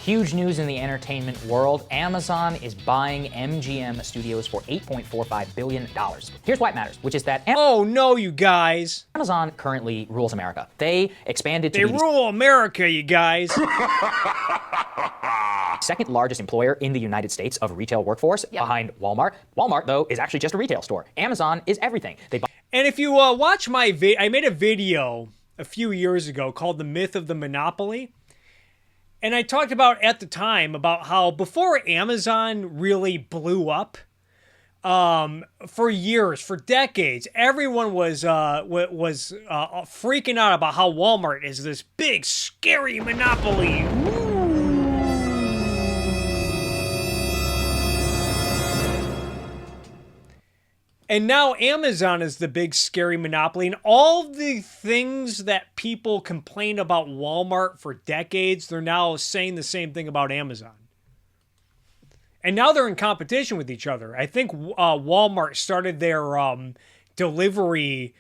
Huge news in the entertainment world. Amazon is buying MGM Studios for $8.45 billion. Here's why it matters, which is that oh no, you guys. Amazon currently rules America. They expanded to They rule America, you guys. second largest employer in the United States of retail workforce behind Walmart. Walmart, though, is actually just a retail store. Amazon is everything. And if you watch my I made a video a few years ago called The Myth of the Monopoly. And I talked about at the time about how before Amazon really blew up, for years, for decades, everyone was freaking out about how Walmart is this big, scary monopoly. And now Amazon is the big, scary monopoly. And all the things that people complain about Walmart for decades, they're now saying the same thing about Amazon. And now they're in competition with each other. I think Walmart started their delivery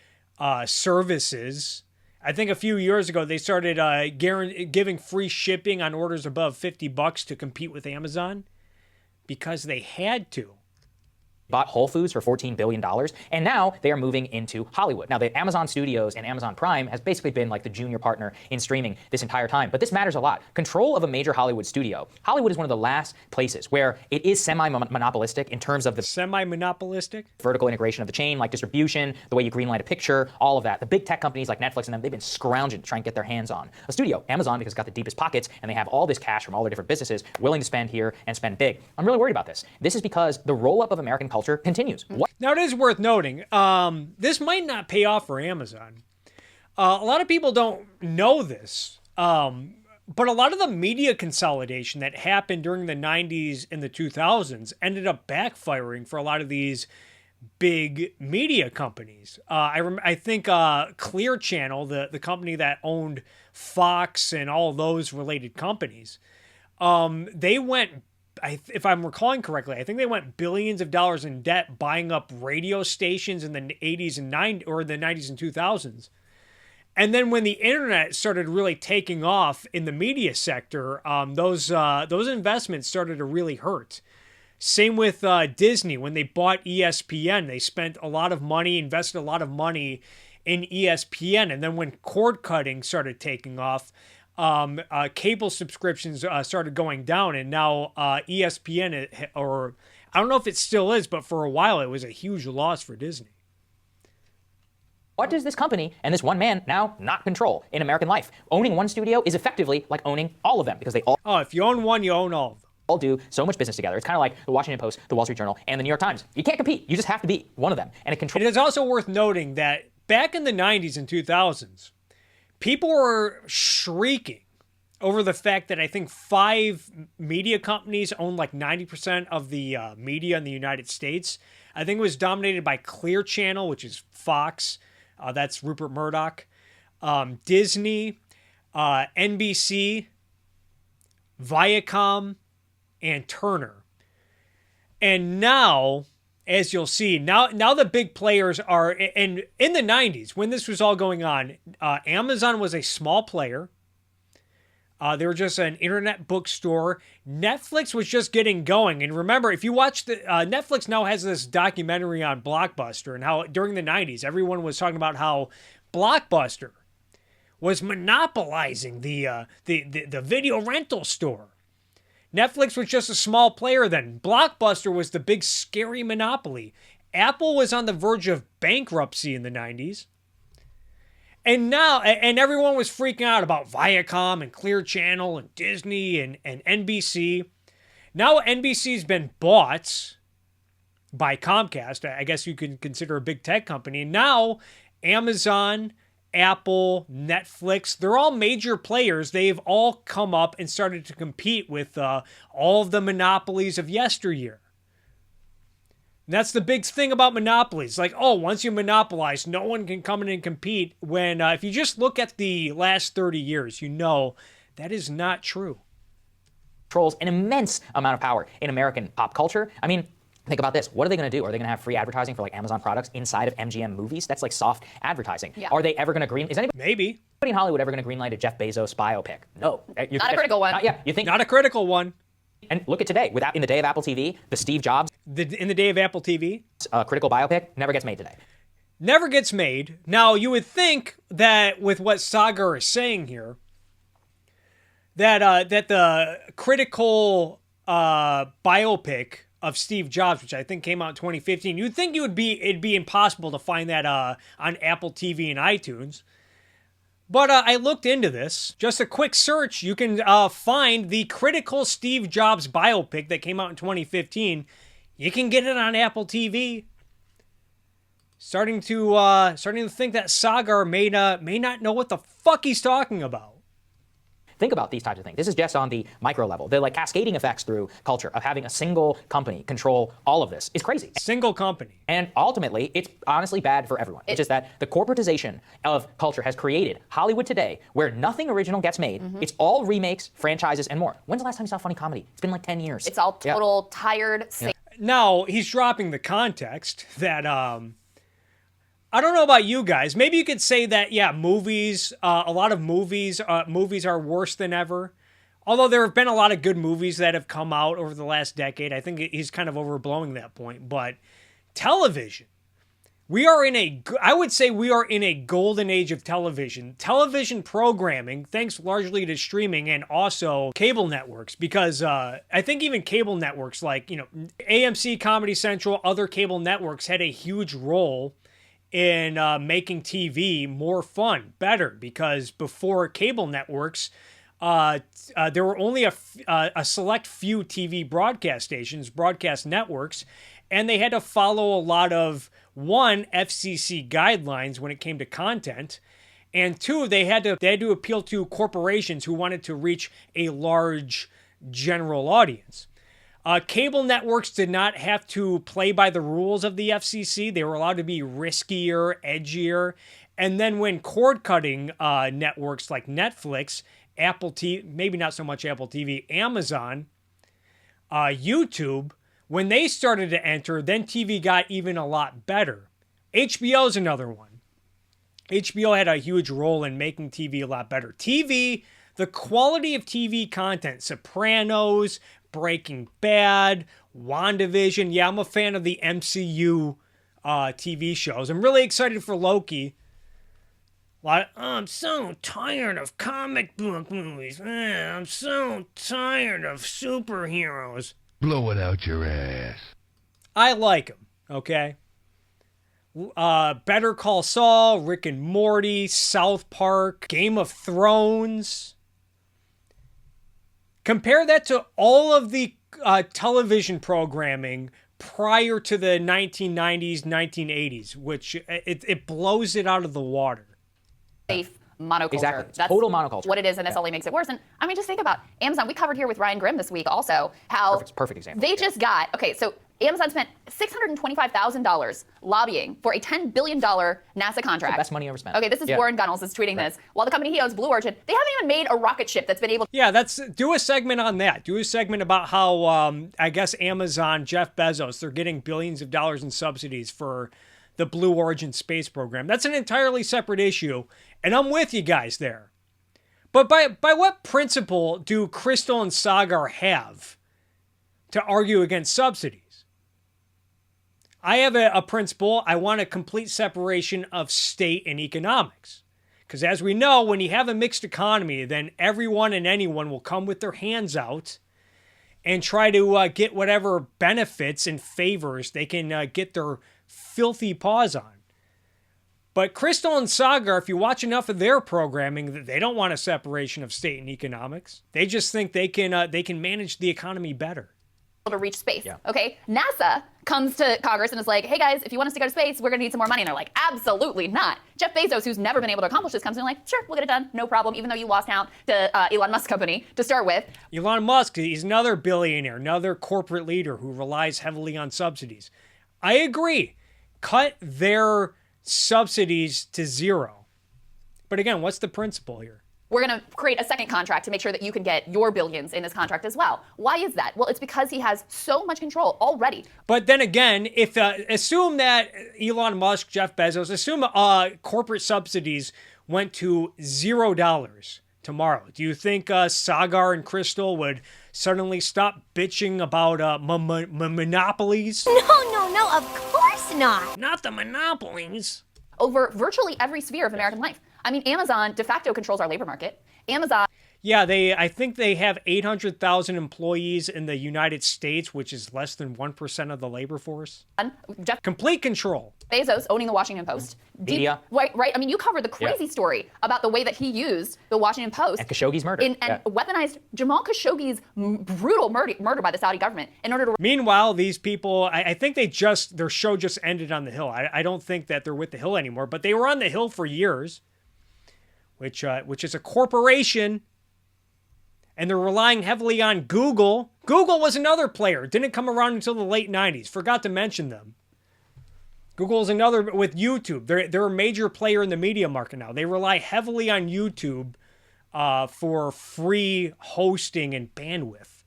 services. I think a few years ago, they started giving free shipping on orders above $50 to compete with Amazon because they had to. Bought Whole Foods for $14 billion, and now they are moving into Hollywood. Now, the Amazon Studios and Amazon Prime has basically been like the junior partner in streaming this entire time, but this matters a lot. Control of a major Hollywood studio. Hollywood is one of the last places where it is semi-monopolistic in terms of the semi-monopolistic vertical integration of the chain, like distribution, the way you greenlight a picture, all of that. The big tech companies like Netflix and them, they've been scrounging to try and get their hands on a studio. Amazon, because it's got the deepest pockets, and they have all this cash from all their different businesses, willing to spend here and spend big. I'm really worried about this. This is because the roll-up of American culture continues. Now, it is worth noting, this might not pay off for Amazon. A lot of people don't know this, but a lot of the media consolidation that happened during the 90s and the 2000s ended up backfiring for a lot of these big media companies. I think Clear Channel, the company that owned Fox and all those related companies, they went, if I'm recalling correctly, I think they went billions of dollars in debt buying up radio stations in the 80s and 90s, or the 90s and 2000s. And then when the internet started really taking off in the media sector, those investments started to really hurt. Same with Disney. When they bought ESPN, they spent a lot of money, invested a lot of money in ESPN. And then when cord cutting started taking off, cable subscriptions started going down, and now ESPN, or I don't know if it still is, but for a while it was a huge loss for Disney. What does this company and this one man now not control in American life? Owning one studio is effectively like owning all of them, because they all... Oh, if you own one, you own all of them. All do so much business together. It's kind of like the Washington Post, the Wall Street Journal, and the New York Times. You can't compete. You just have to be one of them. And it is also worth noting that back in the 90s and 2000s, people were shrieking over the fact that I think 5 media companies own like 90% of the media in the United States. I think it was dominated by Clear Channel, which is Fox. That's Rupert Murdoch. Disney, NBC, Viacom, and Turner. And now, as you'll see, now the big players are, and in the 90s, when this was all going on, Amazon was a small player. They were just an internet bookstore. Netflix was just getting going. And remember, if you watch the Netflix now has this documentary on Blockbuster, and how during the 90s, everyone was talking about how Blockbuster was monopolizing the video rental store. Netflix was just a small player then. Blockbuster was the big scary monopoly. Apple was on the verge of bankruptcy in the 90s. And now, and everyone was freaking out about Viacom and Clear Channel and Disney and NBC. Now NBC's been bought by Comcast. I guess you can consider a big tech company. And now Amazon, Apple, Netflix, they're all major players. They've all come up and started to compete with all of the monopolies of yesteryear. And that's the big thing about monopolies. Like, oh, once you monopolize, no one can come in and compete. When if you just look at the last 30 years, you know that is not true. Controls an immense amount of power in American pop culture. I mean, think about this. What are they going to do? Are they going to have free advertising for like Amazon products inside of MGM movies? That's like soft advertising. Yeah. Are they ever going to green? Is anybody Maybe. in Hollywood ever going to greenlight a Jeff Bezos biopic? No. Not a critical one. Not yet. You think? Not a critical one. And look at today. In the day of Apple TV, the Steve Jobs In the day of Apple TV, critical biopic never gets made today. never gets made. Now, you would think that with what Sagar is saying here, that the critical biopic of Steve Jobs, which I think came out in 2015, you'd think it'd be impossible to find that on Apple TV and iTunes. But I looked into this. Just a quick search, you can find the critical Steve Jobs biopic that came out in 2015. You can get it on Apple TV. Starting to think that Sagar may not know what the fuck he's talking about. Think about these types of things. This is just on the micro level. The like cascading effects through culture of having a single company control all of this is crazy. Single company. And ultimately, it's honestly bad for everyone. It's just that the corporatization of culture has created Hollywood today where nothing original gets made. It's all remakes, franchises, and more. When's the last time you saw a funny comedy? It's been like 10 years. It's all total tired. Now, he's dropping the context that, I don't know about you guys. Maybe you could say that, yeah, movies, a lot of movies are worse than ever. Although there have been a lot of good movies that have come out over the last decade. I think he's kind of overblowing that point. But television, I would say we are in a golden age of television. Television programming, thanks largely to streaming and also cable networks, because I think even cable networks like, AMC, Comedy Central, other cable networks had a huge role in making TV more fun, better, because before cable networks, there were only a select few TV broadcast stations, broadcast networks, and they had to follow a lot of, one, FCC guidelines when it came to content, and two, they had to appeal to corporations who wanted to reach a large general audience. Cable networks did not have to play by the rules of the FCC. They were allowed to be riskier, edgier. And then when cord-cutting networks like Netflix, Apple TV, maybe not so much Apple TV, Amazon, YouTube, when they started to enter, then TV got even a lot better. HBO is another one. HBO had a huge role in making TV a lot better. TV, the quality of TV content, Sopranos, Breaking Bad, WandaVision. Yeah, I'm a fan of the MCU TV shows. I'm really excited for Loki. I'm so tired of comic book movies. I'm so tired of superheroes. Blow it out your ass. I like them, okay? Better Call Saul, Rick and Morty, South Park, Game of Thrones. Compare that to all of the television programming prior to the 1990s, 1980s, which it blows it out of the water. Safe monoculture. Exactly. That's total monoculture. what it is, and this only makes it worse. And I mean, just think about Amazon. We covered here with Ryan Grimm this week also how Perfect example. they just got, so Amazon spent $625,000 lobbying for a $10 billion NASA contract. Best money ever spent. Okay, this is Warren Gunnels is tweeting this. While the company he owns, Blue Origin, they haven't even made a rocket ship that's been able to. Yeah, do a segment on that. Do a segment about how, I guess Amazon, Jeff Bezos, they're getting billions of dollars in subsidies for the Blue Origin space program. That's an entirely separate issue, and I'm with you guys there. But by what principle do Crystal and Sagar have to argue against subsidies? I have a principle. I want a complete separation of state and economics. Because as we know, when you have a mixed economy, then everyone and anyone will come with their hands out and try to get whatever benefits and favors they can get their filthy paws on. But Crystal and Sagar, if you watch enough of their programming, they don't want a separation of state and economics. They just think they can manage the economy better. To reach space. Okay, NASA comes to Congress and is like, hey guys, if you want us to go to space, we're gonna need some more money. And they're like, absolutely not. Jeff Bezos, who's never been able to accomplish this, comes in like, sure, we'll get it done, no problem, even though you lost out to Elon Musk's company to start with. Elon Musk, he's another billionaire, another corporate leader who relies heavily on subsidies. I agree. Cut their subsidies to zero. But again, what's the principle here? We're going to create a second contract to make sure that you can get your billions in this contract as well. Why is that? Well, it's because he has so much control already. But then again, if assume that Elon Musk, Jeff Bezos, assume corporate subsidies went to $0 tomorrow, do you think Sagar and Crystal would suddenly stop bitching about monopolies? No, of course not. Not the monopolies. Over virtually every sphere of American life. I mean, Amazon de facto controls our labor market. Amazon. Yeah, I think they have 800,000 employees in the United States, which is less than 1% of the labor force. Jeff Complete control. Bezos owning the Washington Post. Media. Right. I mean, you covered the crazy story about the way that he used the Washington Post. And Khashoggi's murder. And weaponized Jamal Khashoggi's brutal murder by the Saudi government in order to... Meanwhile, these people, I think their show just ended on the Hill. I don't think that they're with the Hill anymore, but they were on the Hill for years, which is a corporation. And they're relying heavily on Google. Google was another player. Didn't come around until the late 90s. Forgot to mention them. Google is another with YouTube. They're a major player in the media market now. They rely heavily on YouTube for free hosting and bandwidth.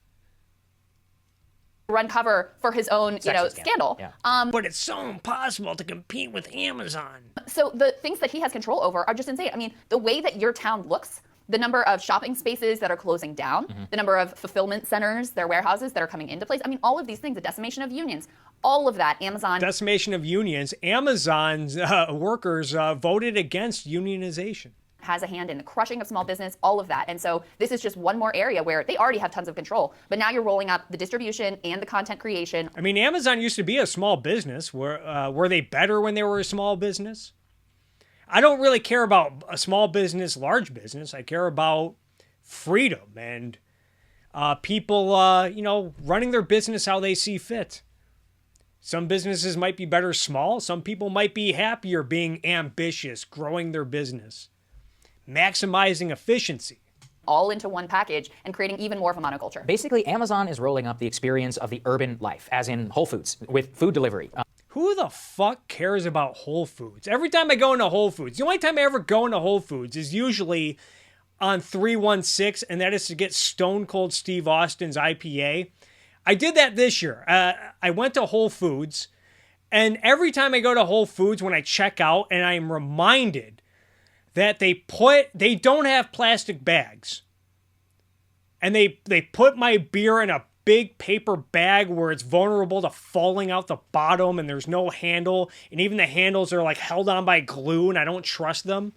Run cover for his own, scandal. Yeah. But it's so impossible to compete with Amazon. So the things that he has control over are just insane. I mean, the way that your town looks, the number of shopping spaces that are closing down, the number of fulfillment centers, their warehouses that are coming into place. I mean, all of these things, the decimation of unions, all of that, Amazon. Decimation of unions. Amazon's workers voted against unionization. Has a hand in the crushing of small business, all of that. And so this is just one more area where they already have tons of control. But now you're rolling up the distribution and the content creation. I mean, Amazon used to be a small business. Were they better when they were a small business? I don't really care about a small business, large business. I care about freedom and people, running their business how they see fit. Some businesses might be better small. Some people might be happier being ambitious, growing their business, maximizing efficiency. All into one package and creating even more of a monoculture. Basically, Amazon is rolling up the experience of the urban life, as in Whole Foods, with food delivery. Who the fuck cares about Whole Foods? Every time I go into Whole Foods, the only time I ever go into Whole Foods is usually on 316, and that is to get Stone Cold Steve Austin's IPA. I did that this year. I went to Whole Foods, and every time I go to Whole Foods, when I check out, and I am reminded that they don't have plastic bags. And they put my beer in a big paper bag where it's vulnerable to falling out the bottom and there's no handle. And even the handles are like held on by glue and I don't trust them.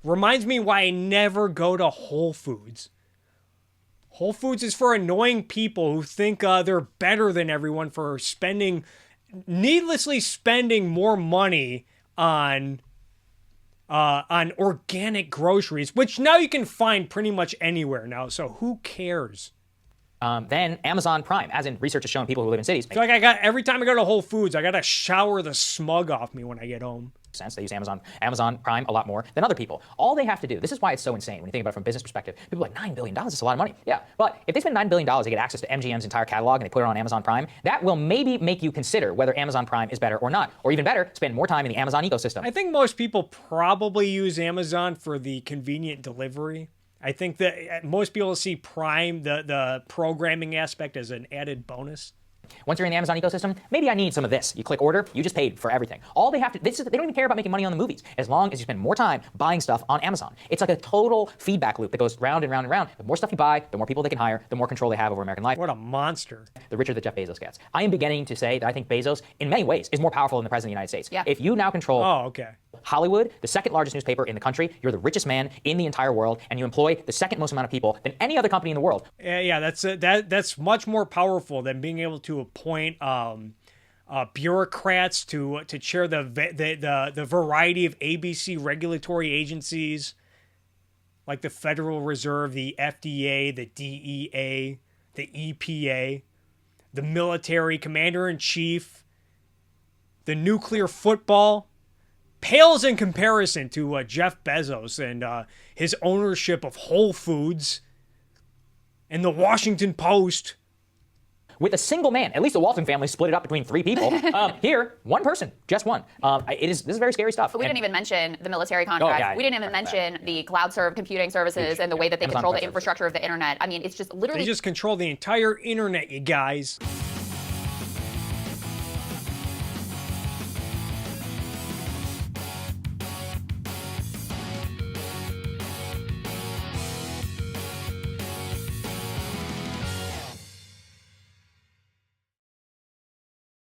Reminds me why I never go to Whole Foods. Whole Foods is for annoying people who think they're better than everyone for needlessly spending more money on organic groceries, which now you can find pretty much anywhere now. So who cares? Then Amazon Prime, as in research has shown people who live in cities. So every time I go to Whole Foods, I got to shower the smug off me when I get home. Sense. They use Amazon Prime a lot more than other people. All they have to do, this is why it's so insane when you think about it from a business perspective. People are like, $9 billion is a lot of money. Yeah, but if they spend $9 billion to get access to MGM's entire catalog and they put it on Amazon Prime, that will maybe make you consider whether Amazon Prime is better or not. Or even better, spend more time in the Amazon ecosystem. I think most people probably use Amazon for the convenient delivery. I think that most people see Prime, the programming aspect, as an added bonus. Once you're in the Amazon ecosystem, maybe I need some of this. You click order, you just paid for everything. All they have to, they don't even care about making money on the movies, as long as you spend more time buying stuff on Amazon. It's like a total feedback loop that goes round and round and round. The more stuff you buy, the more people they can hire, the more control they have over American life. What a monster. The richer that Jeff Bezos gets. I am beginning to say that I think Bezos, in many ways, is more powerful than the President of the United States. Yeah. If you now control Hollywood, the second largest newspaper in the country, you're the richest man in the entire world, and you employ the second most amount of people than any other company in the world. Yeah, that's much more powerful than being able to appoint bureaucrats to chair the variety of ABC regulatory agencies, like the Federal Reserve, the FDA, the DEA, the EPA, the military commander-in-chief, the nuclear football. Pales in comparison to Jeff Bezos and his ownership of Whole Foods and the Washington Post. With a single man, at least the Walton family split it up between 3 people. Here, one person, just one. This is very scary stuff. But we didn't even mention the military contracts. We didn't even mention the cloud computing services and the way that they control the infrastructure of the internet. I mean, it's just literally... They just control the entire internet, you guys.